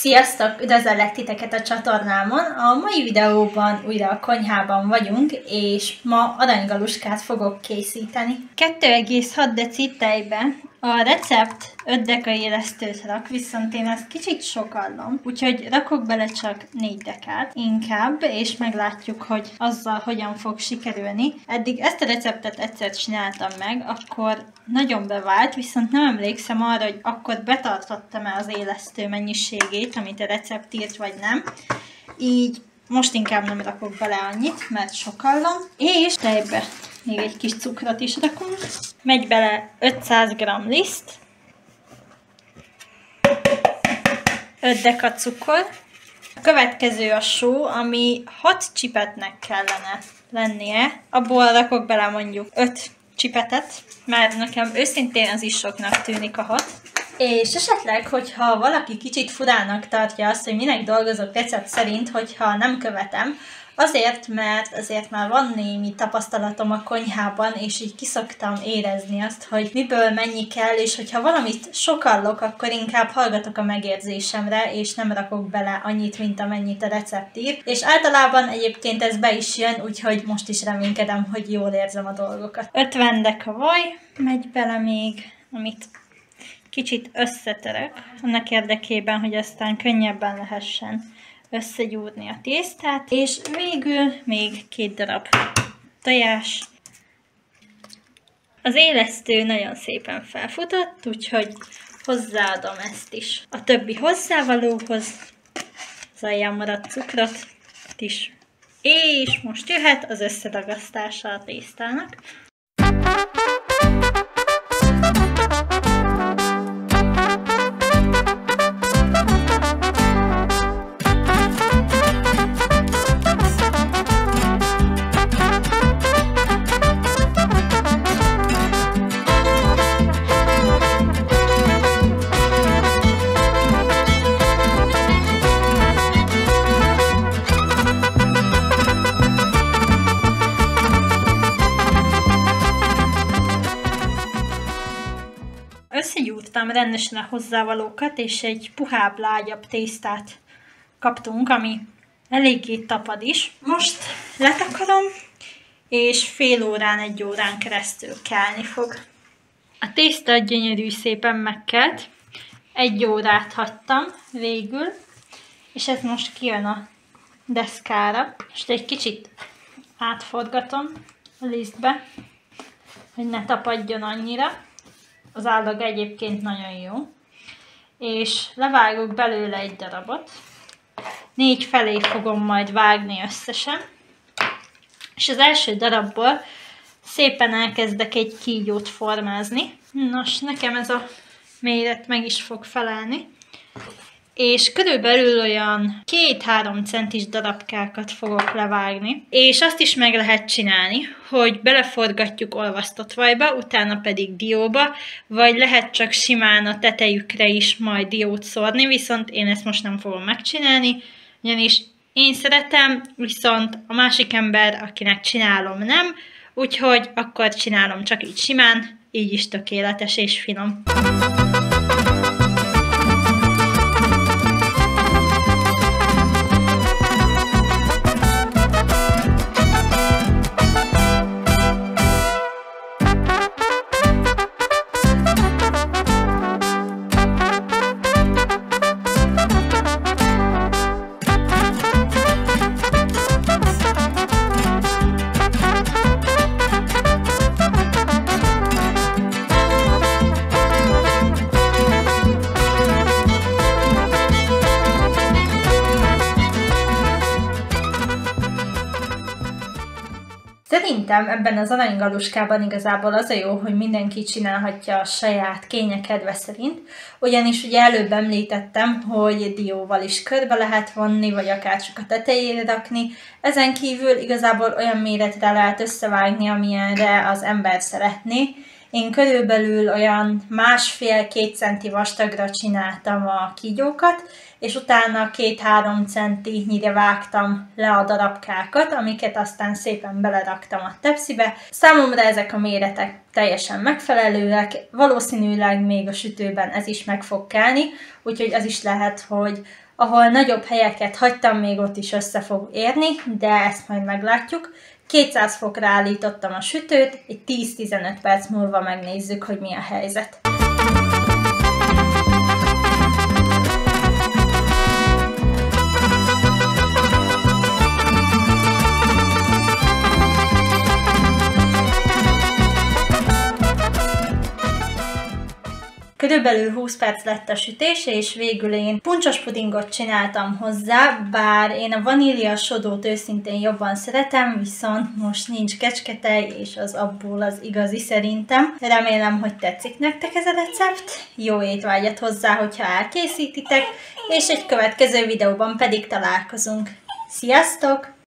Sziasztok! Üdvözöllek titeket a csatornámon! A mai videóban újra a konyhában vagyunk, és ma aranygaluskát fogok készíteni. 2,6 deci tejbe a recept 5 deka élesztőt rak, viszont én ezt kicsit sokallom, úgyhogy rakok bele csak 4 dekát inkább, és meglátjuk, hogy azzal hogyan fog sikerülni. Eddig ezt a receptet egyszer csináltam meg, akkor nagyon bevált, viszont nem emlékszem arra, hogy akkor betartottam-e az élesztő mennyiségét, amit a recept írt, vagy nem. Így most inkább nem rakok bele annyit, mert sokallom, és tejbe még egy kis cukrot is rakunk. Megy bele 500 g liszt, 5 deka cukor. A következő a só, ami 6 csipetnek kellene lennie. Abból rakok bele mondjuk 5 csipetet, mert nekem őszintén az is soknak tűnik a 6. És esetleg, hogyha valaki kicsit furának tartja azt, hogy minek dolgozok recept szerint, hogyha nem követem, mert azért már van némi tapasztalatom a konyhában, és így kiszoktam érezni azt, hogy miből mennyi kell, és hogyha valamit sokallok, akkor inkább hallgatok a megérzésemre, és nem rakok bele annyit, mint amennyit a recept ír. És általában egyébként ez be is jön, úgyhogy most is reménykedem, hogy jól érzem a dolgokat. 50 deka vaj megy bele még, amit kicsit összetörök, annak érdekében, hogy aztán könnyebben lehessen összegyúrni a tésztát, és végül még 2 darab tojás. Az élesztő nagyon szépen felfutott, úgyhogy hozzáadom ezt is a többi hozzávalóhoz, az alján maradt cukrot is, és most jöhet az összeragasztása a tésztának. Összegyúrtam rendesen a hozzávalókat, és egy puhább, lágyabb tésztát kaptunk, ami eléggé tapad is. Most letakarom, és fél órán, 1 órán keresztül kelni fog. A tészta gyönyörű szépen megkelt, 1 órát hagytam végül, és ez most kijön a deszkára. És egy kicsit átforgatom a lisztbe, hogy ne tapadjon annyira. Az állaga egyébként nagyon jó. És levágok belőle 1 darabot. 4 felé fogom majd vágni összesen. És az első darabból szépen elkezdek egy kígyót formázni. Nos, nekem ez a méret meg is fog felelni. És körülbelül olyan 2-3 centis darabkákat fogok levágni. És azt is meg lehet csinálni, hogy beleforgatjuk olvasztott vajba, utána pedig dióba, vagy lehet csak simán a tetejükre is majd diót szórni, viszont én ezt most nem fogom megcsinálni, ugyanis én szeretem, viszont a másik ember, akinek csinálom, nem, úgyhogy akkor csinálom csak így simán, így is tökéletes és finom. Szerintem ebben az aranygaluskában igazából az a jó, hogy mindenki csinálhatja a saját kénye kedve szerint, ugyanis ugye előbb említettem, hogy dióval is körbe lehet vonni, vagy akár csak a tetejére rakni. Ezen kívül igazából olyan méretre lehet összevágni, amilyenre az ember szeretné. Én körülbelül olyan 1,5-2 centi vastagra csináltam a kígyókat, és utána 2-3 centinyire vágtam le a darabkákat, amiket aztán szépen beleraktam a tepsibe. Számomra ezek a méretek teljesen megfelelőek, valószínűleg még a sütőben ez is meg fog kelni, úgyhogy az is lehet, hogy ahol nagyobb helyeket hagytam, még ott is össze fog érni, de ezt majd meglátjuk. 200 fokra állítottam a sütőt, egy 10-15 perc múlva megnézzük, hogy mi a helyzet. Körülbelül 20 perc lett a sütés, és végül én puncsos pudingot csináltam hozzá, bár én a vanília sodót őszintén jobban szeretem, viszont most nincs kecsketej, és az abból az igazi szerintem. Remélem, hogy tetszik nektek ez a recept, jó étvágyat hozzá, hogyha elkészítitek, és egy következő videóban pedig találkozunk. Sziasztok!